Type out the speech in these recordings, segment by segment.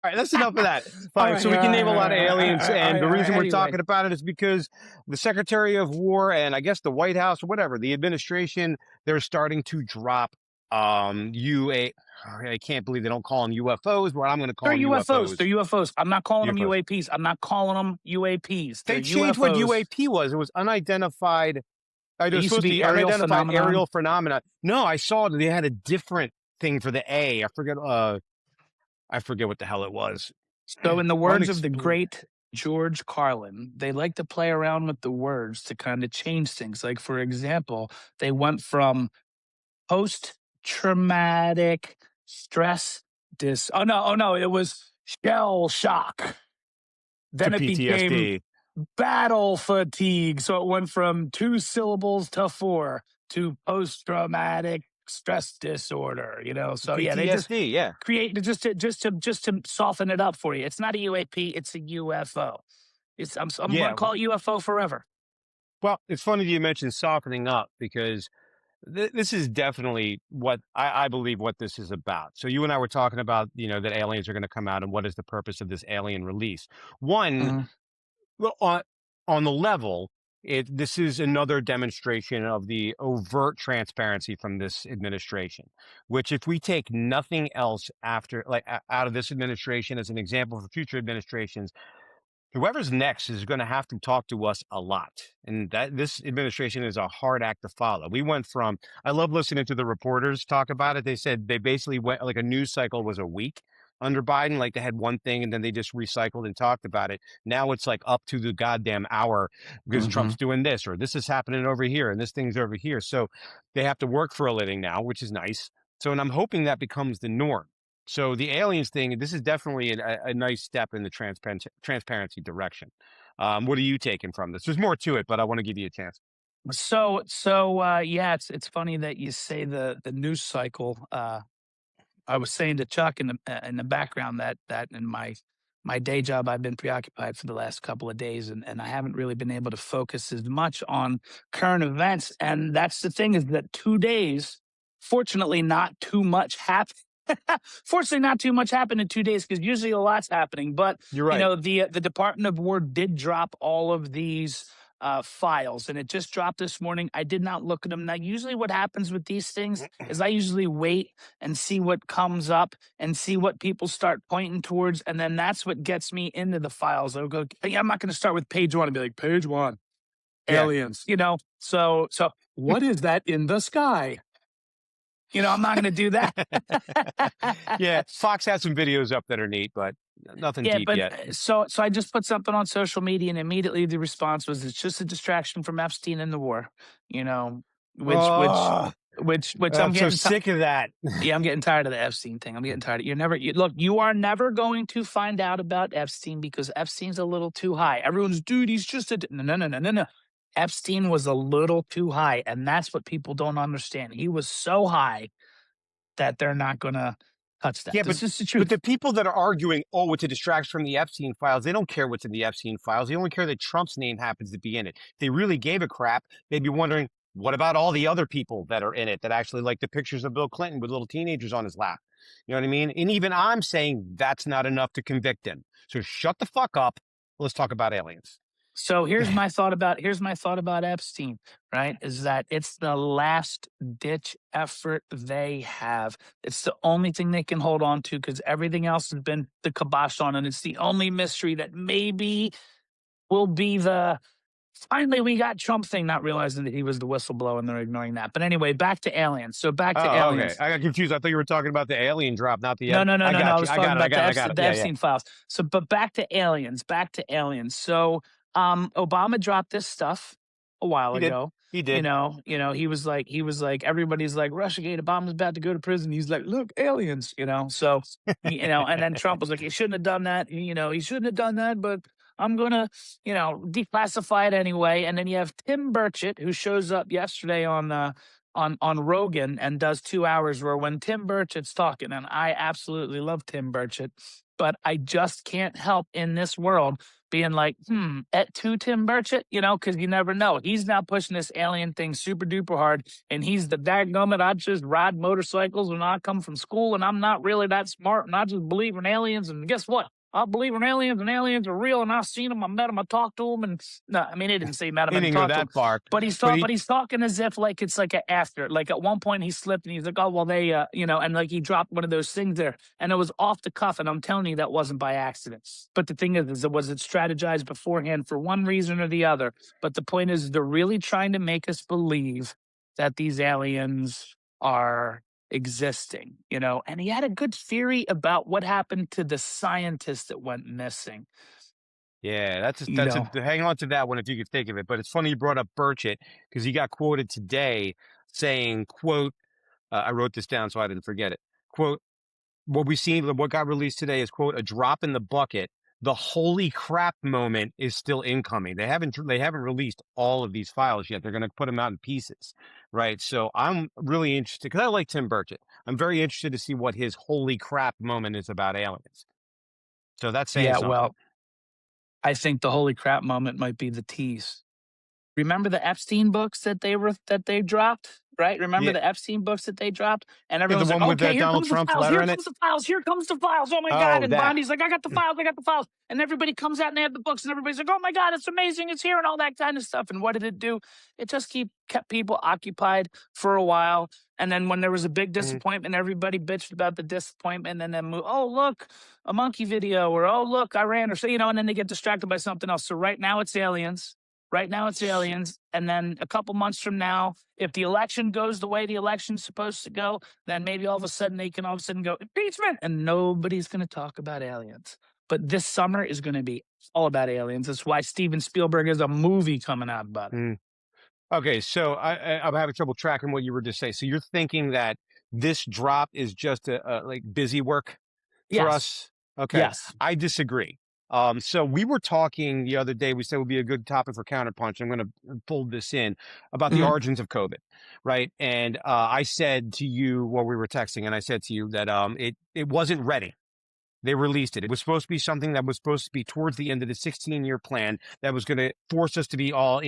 All right, that's enough of that. All Fine. right, So we can name a lot of aliens, and the reason we're anyway. talking about it is because the Secretary of War and I guess the White House or whatever, the administration, they're starting to drop UA. I can't believe they don't call them UFOs, but I'm going to call They're them UFOs. UFOs. They're UFOs. I'm not calling them UFOs. UAPs. I'm not calling them UAPs. They're They changed what UFOs. UAP was. It was unidentified. It It was used to supposed to be be aerial unidentified phenomenon. aerial phenomena. No, I saw they had a different thing for the A. I forget what the hell it was. So in the words of the Unexplained. great George Carlin, they like to play around with the words to kind of change things. Like, for example, they went from post-traumatic stress oh no, it was shell shock. Then To it became PTSD. battle fatigue. So it went from 2 syllables to 4 to post-traumatic stress disorder, So yeah, they just PTSD, yeah. create just to soften it up for you. It's not a UAP, it's a UFO. I'm Yeah. gonna call it UFO forever. Well, it's funny that you mentioned softening up because this is definitely what I believe what this is about. So you and I were talking about, that aliens are going to come out and what is the purpose of this alien release. One, Mhm. well, on the level, this is another demonstration of the overt transparency from this administration, which if we take nothing else out of this administration as an example for future administrations, whoever's next is going to have to talk to us a lot. And that this administration is a hard act to follow. We went from, I love listening to the reporters talk about it. They said they basically went like a news cycle was a week under Biden. Like they had one thing and then they just recycled and talked about it. Now it's like up to the goddamn hour because Trump's doing this or this is happening over here and this thing's over here. So they have to work for a living now, which is nice. So, and I'm hoping that becomes the norm. So the aliens thing, this is definitely a nice step in the transparency direction. What are you taking from this? There's more to it, but I want to give you a chance. Yeah, it's funny that you say the news cycle. I was saying to Chuck in the background that in my day job I've been preoccupied for the last couple of days, and I haven't really been able to focus as much on current events. And that's the thing is that 2 days, fortunately, not too much happened. Fortunately, not too much happened in 2 days because usually a lot's happening. But You're right. the Department of War did drop all of these files, and it just dropped this morning. I did not look at them. Now, usually, what happens with these things is I usually wait and see what comes up and see what people start pointing towards, and then that's what gets me into the files. I'll go. I'm not going to start with page 1 and be like page 1, Yeah. aliens. So what is that in the sky? I'm not going to do that. Yeah, Fox has some videos up that are neat, but nothing deep yet. So I just put something on social media, and immediately the response was, "It's just a distraction from Epstein and the war." Which I'm I'm so getting sick of that. Yeah, I'm getting tired of the Epstein thing. I'm getting tired. Look, you are never going to find out about Epstein because Epstein's a little too high. Everyone's, dude, he's just no. Epstein was a little too high, and that's what people don't understand. He was so high that they're not going to touch that. Yeah, This is the truth. but the people that are arguing, oh, it's a distraction from the Epstein files, they don't care what's in the Epstein files. They only care that Trump's name happens to be in it. If they really gave a crap, they'd be wondering, what about all the other people that are in it that actually like the pictures of Bill Clinton with little teenagers on his lap? You know what I mean? And even I'm saying that's not enough to convict him. So shut the fuck up. Let's talk about aliens. So here's my thought about Epstein, right? Is that it's the last ditch effort they have. It's the only thing they can hold on to because everything else has been the kibosh on, and it's the only mystery that maybe will be the finally we got Trump thing, not realizing that he was the whistleblower and they're ignoring that. But anyway, back to aliens. So back to aliens. Okay. I got confused. I thought you were talking about the alien drop, not the. No. I got I you. was I talking got about it. the Yeah, Epstein files. So, but back to aliens. So, Obama dropped this stuff a while ago. He did. He was like, everybody's like, Russiagate, Obama's about to go to prison. He's like, look, aliens. So, and then Trump was like, he shouldn't have done that. He shouldn't have done that, but I'm gonna, declassify it anyway. And then you have Tim Burchett, who shows up yesterday on Rogan and does 2 hours where when Tim Burchett's talking, and I absolutely love Tim Burchett, but I just can't help in this world being like, at to Tim Burchett, because you never know. He's now pushing this alien thing super duper hard, and he's the dadgummit. I just ride motorcycles when I come from school, and I'm not really that smart, and I just believe in aliens. And guess what? I believe in aliens, and aliens are real, and I've seen them. I met them. I talked to them, and no, I mean, he didn't say met them He and didn't go talked to them, that far, but he's but talking, but he's talking as if like it's like an after. Like at one point he slipped, and he's like, "Oh well, they, and like he dropped one of those things there, and it was off the cuff." And I'm telling you, that wasn't by accident. But the thing is it was it strategized beforehand for one reason or the other. But the point is, they're really trying to make us believe that these aliens are existing, and he had a good theory about what happened to the scientist that went missing, yeah, that's you know. hang on to that one if you could think of it. But it's funny you brought up Burchett because he got quoted today saying, "quote I wrote this down so I didn't forget it. Quote What we seen, what got released today is quote a drop in the bucket. The holy crap moment is still incoming. They haven't released all of these files yet. They're going to put them out in pieces, right? So I'm really interested because I like Tim Burchett. I'm very interested to see what his holy crap moment is about aliens. So that's saying Yeah, something. well, I think the holy crap moment might be the tease. Remember the Epstein books that they dropped, right? Remember Yeah, the Epstein books that they dropped? And yeah, the everyone's like, one with okay, here Donald comes the Trump's files, letter here in it. comes the files, here comes the files. Oh my God. Oh, And that. Bondi's like, I got the files. And everybody comes out and they have the books, and everybody's like, oh my God, it's amazing, it's here, and all that kind of stuff. And what did it do? It just kept people occupied for a while. And then when there was a big Mhm. disappointment, everybody bitched about the disappointment, and then oh look, a monkey video, or oh look, Iran, or so, and then they get distracted by something else. So right now it's aliens. Right now it's aliens. And then a couple months from now, if the election goes the way the election's supposed to go, then maybe all of a sudden they can all of a sudden go impeachment, and nobody's going to talk about aliens. But this summer is going to be all about aliens. That's why Steven Spielberg has a movie coming out about it. Mm. Okay, so I'm having trouble tracking what you were just saying. So you're thinking that this drop is just a like busy work for Yes. us? Okay, Yes. I disagree. So we were talking the other day. We said would be a good topic for Counterpunch. I'm going to pull this in about the Mhm. origins of COVID, right? And I said to you while we were texting, and I said to you that it wasn't ready. They released it. It was supposed to be something that was supposed to be towards the end of the 16-year plan that was going to force us to be all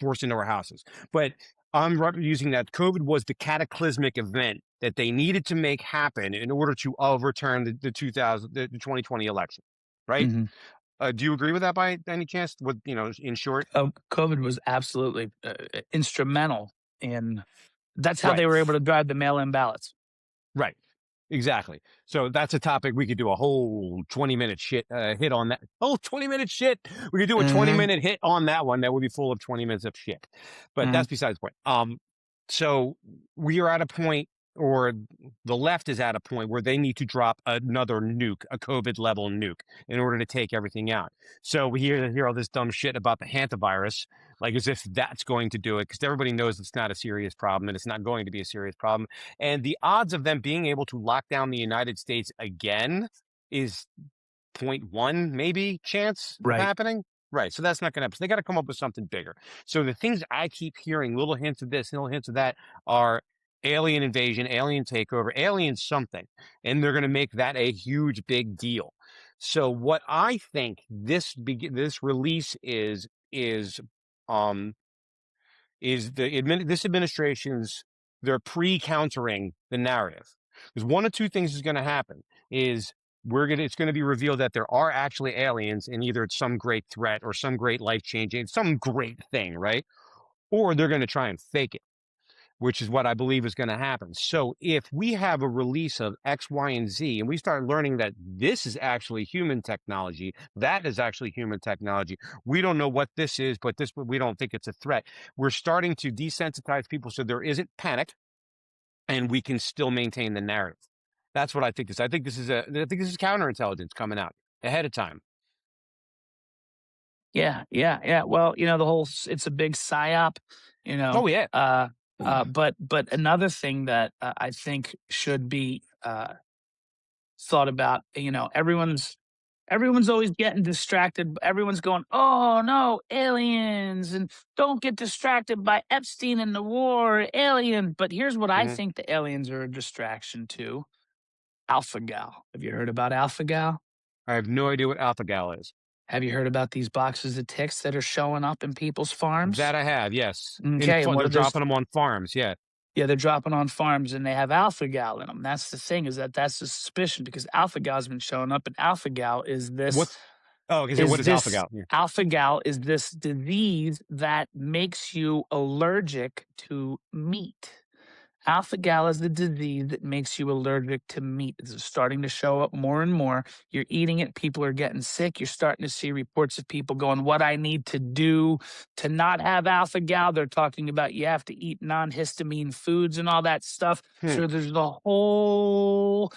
forced into our houses. But I'm using that COVID was the cataclysmic event that they needed to make happen in order to overturn the 2020 election. Right? Mhm. Do you agree with that by any chance? With in short, COVID was absolutely instrumental in that's how right? they were able to drive the mail in ballots. Right. Exactly. So that's a topic we could do a whole 20-minute hit on that. Oh, 20-minute shit. We could do a Hmm. 20-minute hit on that one that would be full of 20 minutes of shit. But Hmm. that's besides the point. So we are at a point, or the left is at a point where they need to drop another nuke, a COVID level nuke, in order to take everything out. So we hear all this dumb shit about the hantavirus, like as if that's going to do it, because everybody knows it's not a serious problem and it's not going to be a serious problem. And the odds of them being able to lock down the United States again is point 0.1 maybe chance of Right. happening. Right. So that's not going to happen. So they got to come up with something bigger. So the things I keep hearing, little hints of this, little hints of that, are alien invasion, alien takeover, alien something. And they're going to make that a huge, big deal. So what I think this release is um this administration's they're pre-countering the narrative, because one of two things is going to happen is it's going to be revealed that there are actually aliens, and either it's some great threat or some great life changing some great thing, right? Or they're going to try and fake it, which is what I believe is going to happen. So if we have a release of X, Y, and Z, and we start learning that this is actually human technology, that is actually human technology, we don't know what this is, but we don't think it's a threat. We're starting to desensitize people so there isn't panic, and we can still maintain the narrative. That's what I think. I think this is counterintelligence coming out ahead of time. Yeah, yeah, yeah. Well, the whole it's a big psyop, you know. Oh yeah. But another thing that I think should be thought about, everyone's always getting distracted. Everyone's going, "Oh no, aliens!" and don't get distracted by Epstein and the war, alien. But here's what I Mhm. think the aliens are a distraction to. Alpha gal. Have you heard about alpha gal? I have no idea what alpha gal is. Have you heard about these boxes of ticks that are showing up in people's farms? That I have, yes. Okay, and what They're are those? dropping them on farms, yeah. Yeah, they're dropping on farms and they have alpha gal in them. That's the thing, is that that's the suspicion, because alpha gal's been showing up, and alpha gal What's oh, okay, so what is alpha gal? Yeah. alpha gal is this disease that makes you allergic to meat. Alpha gal is the disease that makes you allergic to meat. This is starting to show up more and more. You're eating it, people are getting sick. You're starting to see reports of people going, "What I need to do to not have alpha gal." They're talking about you have to eat non-histamine foods and all that stuff. Hmm. So there's the whole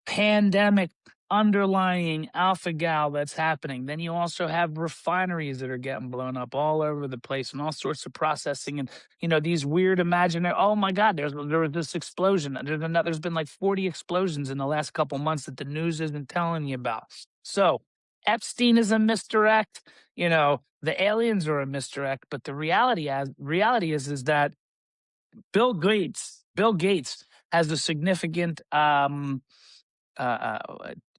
pandemic underlying alpha gal that's happening. Then you also have refineries that are getting blown up all over the place, and all sorts of processing, and these weird imaginary. Oh my God, there was this explosion. There's been like 40 explosions in the last couple months that the news isn't telling you about. So Epstein is a misdirect. The aliens are a misdirect, but the reality is that Bill Gates has a significant uh,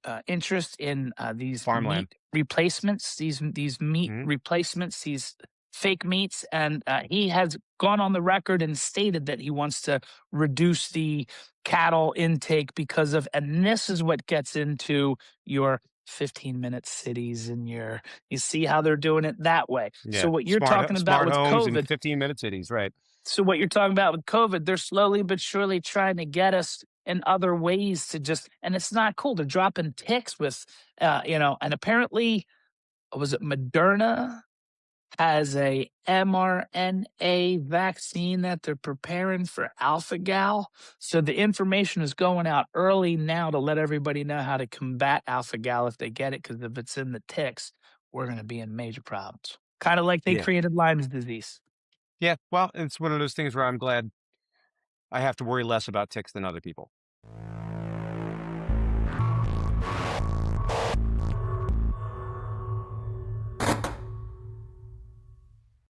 uh, interest in these Farmland. meat replacements, these meat Mhm. replacements, these fake meats, and he has gone on the record and stated that he wants to reduce the cattle intake because of, and this is what gets into your 15-minute cities and you see how they're doing it that way. So Yeah. what you're talking about Smart with homes in COVID, 15-minute cities, right. so what you're talking about with COVID, they're slowly but surely trying to get us in other ways to just, and it's not cool. They're dropping ticks with, and apparently, was it Moderna has a mRNA vaccine that they're preparing for alpha gal. So the information is going out early now to let everybody know how to combat alpha gal if they get it, because if it's in the ticks, we're going to be in major problems. Kind of like they Yeah. created Lyme's disease. Yeah, well, it's one of those things where I'm glad I have to worry less about ticks than other people.